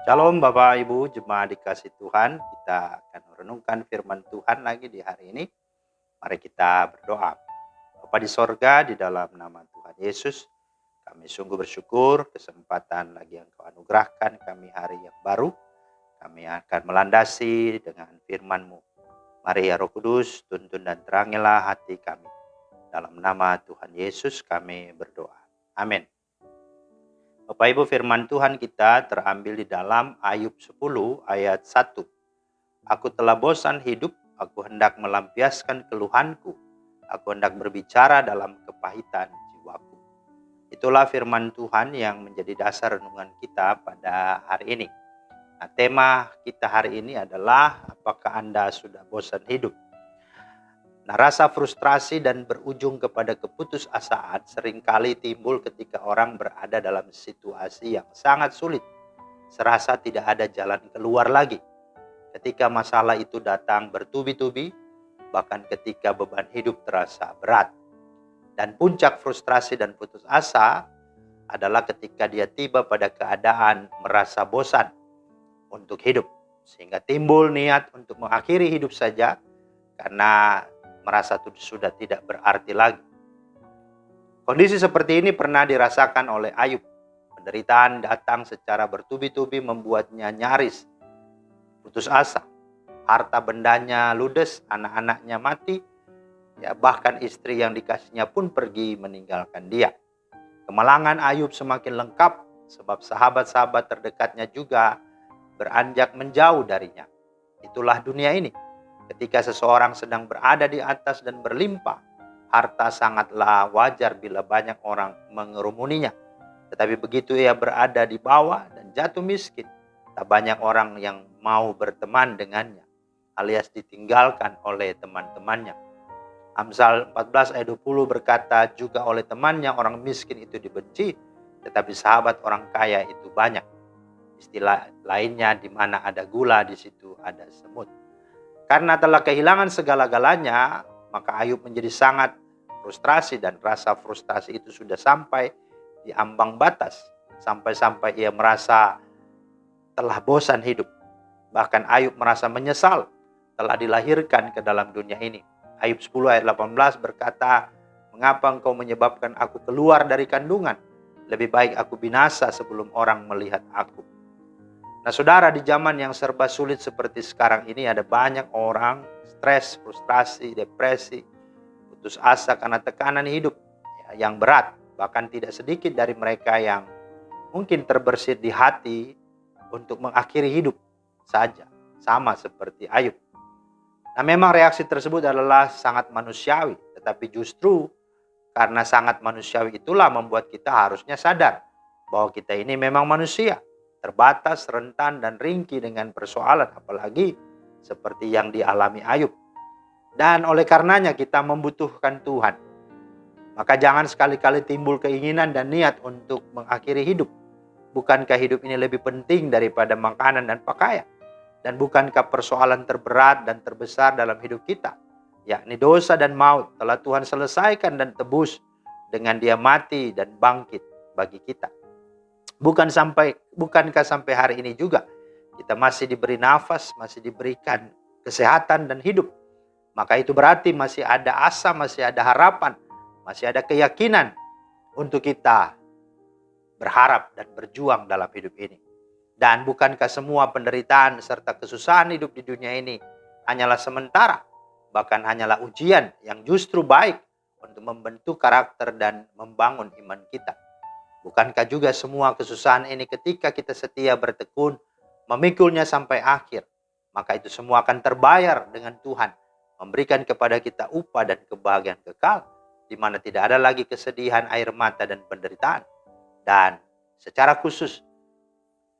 Shalom Bapak Ibu Jemaat dikasih Tuhan, kita akan merenungkan firman Tuhan lagi di hari ini. Mari kita berdoa. Bapa di sorga, di dalam nama Tuhan Yesus, kami sungguh bersyukur kesempatan lagi yang Kau anugerahkan kami hari yang baru. Kami akan melandasi dengan firman-Mu. Mari ya Roh Kudus, tuntun dan terangilah hati kami. Dalam nama Tuhan Yesus kami berdoa. Amin. Bapak Ibu, firman Tuhan kita terambil di dalam Ayub 10 ayat 1. Aku telah bosan hidup, aku hendak melampiaskan keluhanku. Aku hendak berbicara dalam kepahitan jiwaku. Itulah firman Tuhan yang menjadi dasar renungan kita pada hari ini. Nah, tema kita hari ini adalah apakah Anda sudah bosan hidup? Nah, rasa frustrasi dan berujung kepada keputusasaan seringkali timbul ketika orang berada dalam situasi yang sangat sulit. Serasa tidak ada jalan keluar lagi. Ketika masalah itu datang bertubi-tubi, bahkan ketika beban hidup terasa berat. Dan puncak frustrasi dan putus asa adalah ketika dia tiba pada keadaan merasa bosan untuk hidup. Sehingga timbul niat untuk mengakhiri hidup saja karena merasa sudah tidak berarti lagi. Kondisi seperti ini pernah dirasakan oleh Ayub. Penderitaan datang secara bertubi-tubi membuatnya nyaris putus asa. Harta bendanya ludes, anak-anaknya mati, ya bahkan istri yang dikasihnya pun pergi meninggalkan dia. Kemalangan Ayub semakin lengkap sebab sahabat-sahabat terdekatnya juga beranjak menjauh darinya. Itulah dunia ini. Ketika seseorang sedang berada di atas dan berlimpah, harta sangatlah wajar bila banyak orang mengerumuninya. Tetapi begitu ia berada di bawah dan jatuh miskin, tak banyak orang yang mau berteman dengannya, alias ditinggalkan oleh teman-temannya. Amsal 14 ayat 20 berkata, juga oleh temannya orang miskin itu dibenci, tetapi sahabat orang kaya itu banyak. Istilah lainnya, di mana ada gula, di situ ada semut. Karena telah kehilangan segala-galanya, maka Ayub menjadi sangat frustrasi dan rasa frustasi itu sudah sampai di ambang batas. Sampai-sampai ia merasa telah bosan hidup. Bahkan Ayub merasa menyesal telah dilahirkan ke dalam dunia ini. Ayub 10 ayat 18 berkata, mengapa engkau menyebabkan aku keluar dari kandungan? Lebih baik aku binasa sebelum orang melihat aku. Nah saudara, di zaman yang serba sulit seperti sekarang ini ada banyak orang stres, frustrasi, depresi, putus asa karena tekanan hidup yang berat. Bahkan tidak sedikit dari mereka yang mungkin terbersit di hati untuk mengakhiri hidup saja. Sama seperti Ayub. Nah memang reaksi tersebut adalah sangat manusiawi. Tetapi justru karena sangat manusiawi itulah membuat kita harusnya sadar bahwa kita ini memang manusia. Terbatas, rentan, dan ringkih dengan persoalan, apalagi seperti yang dialami Ayub. Dan oleh karenanya kita membutuhkan Tuhan. Maka jangan sekali-kali timbul keinginan dan niat untuk mengakhiri hidup. Bukankah hidup ini lebih penting daripada makanan dan pakaian? Dan bukankah persoalan terberat dan terbesar dalam hidup kita, yakni dosa dan maut, telah Tuhan selesaikan dan tebus dengan Dia mati dan bangkit bagi kita? Bukankah sampai hari ini juga kita masih diberi nafas, masih diberikan kesehatan dan hidup? Maka itu berarti masih ada asa, masih ada harapan, masih ada keyakinan untuk kita berharap dan berjuang dalam hidup ini. Dan bukankah semua penderitaan serta kesusahan hidup di dunia ini hanyalah sementara, bahkan hanyalah ujian yang justru baik untuk membentuk karakter dan membangun iman kita? Bukankah juga semua kesusahan ini ketika kita setia bertekun, memikulnya sampai akhir, maka itu semua akan terbayar dengan Tuhan, memberikan kepada kita upah dan kebahagiaan kekal, di mana tidak ada lagi kesedihan, air mata, dan penderitaan. Dan secara khusus,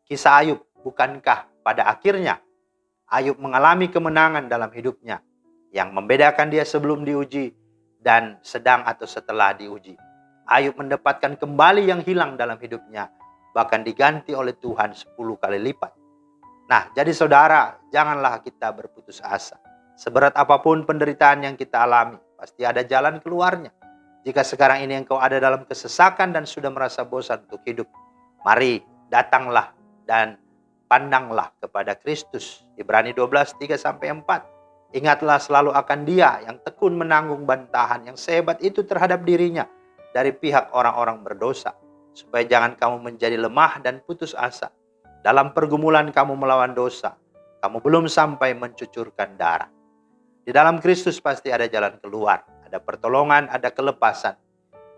kisah Ayub, bukankah pada akhirnya Ayub mengalami kemenangan dalam hidupnya, yang membedakan dia sebelum diuji dan sedang atau setelah diuji? Ayub mendapatkan kembali yang hilang dalam hidupnya, bahkan diganti oleh Tuhan 10 kali lipat. Nah, jadi saudara, janganlah kita berputus asa. Seberat apapun penderitaan yang kita alami, pasti ada jalan keluarnya. Jika sekarang ini engkau ada dalam kesesakan dan sudah merasa bosan untuk hidup, mari datanglah dan pandanglah kepada Kristus. Ibrani 12, 3-4. Ingatlah selalu akan Dia yang tekun menanggung bantahan yang sehebat itu terhadap dirinya dari pihak orang-orang berdosa, supaya jangan kamu menjadi lemah dan putus asa. Dalam pergumulan kamu melawan dosa, kamu belum sampai mencucurkan darah. Di dalam Kristus pasti ada jalan keluar, ada pertolongan, ada kelepasan.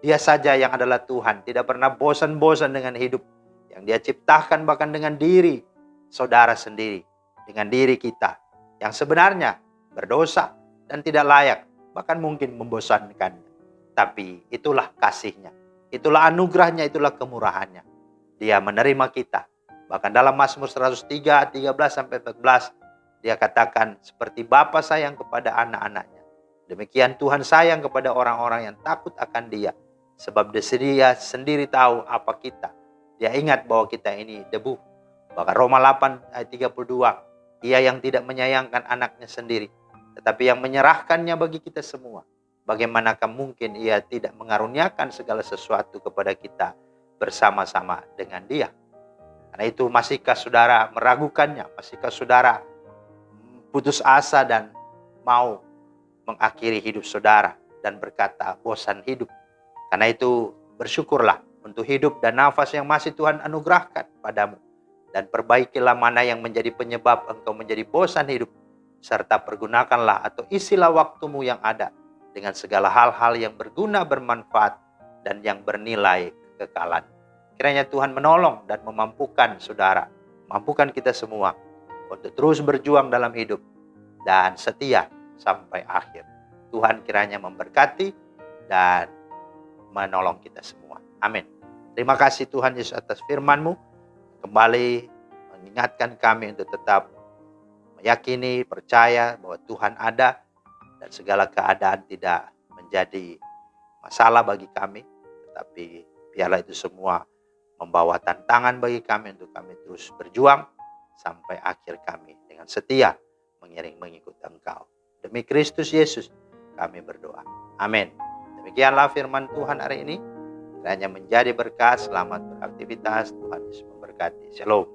Dia saja yang adalah Tuhan, tidak pernah bosan-bosan dengan hidup yang Dia ciptakan, bahkan dengan diri saudara sendiri, dengan diri kita yang sebenarnya berdosa dan tidak layak, bahkan mungkin membosankannya. Tapi itulah kasih-Nya, itulah anugerah-Nya, itulah kemurahan-Nya. Dia menerima kita. Bahkan dalam Mazmur 103, 13-14, Dia katakan, seperti Bapa sayang kepada anak-anaknya, demikian Tuhan sayang kepada orang-orang yang takut akan Dia. Sebab Dia sendiri tahu apa kita. Dia ingat bahwa kita ini debu. Bahkan Roma 8 ayat 32, Ia yang tidak menyayangkan anaknya sendiri, tetapi yang menyerahkannya bagi kita semua, bagaimanakah mungkin Ia tidak mengaruniakan segala sesuatu kepada kita bersama-sama dengan Dia? Karena itu, masihkah saudara meragukannya? Masihkah saudara putus asa dan mau mengakhiri hidup saudara dan berkata bosan hidup? Karena itu, bersyukurlah untuk hidup dan nafas yang masih Tuhan anugerahkan padamu. Dan perbaikilah mana yang menjadi penyebab engkau menjadi bosan hidup. Serta pergunakanlah atau isilah waktumu yang ada dengan segala hal-hal yang berguna, bermanfaat, dan yang bernilai kekekalan. Kiranya Tuhan menolong dan memampukan saudara, mampukan kita semua untuk terus berjuang dalam hidup dan setia sampai akhir. Tuhan kiranya memberkati dan menolong kita semua. Amin. Terima kasih Tuhan Yesus atas firman-Mu. Kembali mengingatkan kami untuk tetap meyakini, percaya bahwa Tuhan ada dan segala keadaan tidak menjadi masalah bagi kami. Tetapi biarlah itu semua membawa tantangan bagi kami untuk kami terus berjuang sampai akhir kami dengan setia mengikut Engkau. Demi Kristus Yesus kami berdoa. Amin. Demikianlah firman Tuhan hari ini. Kiranya menjadi berkat. Selamat beraktivitas. Tuhan Yesus memberkati. Shalom.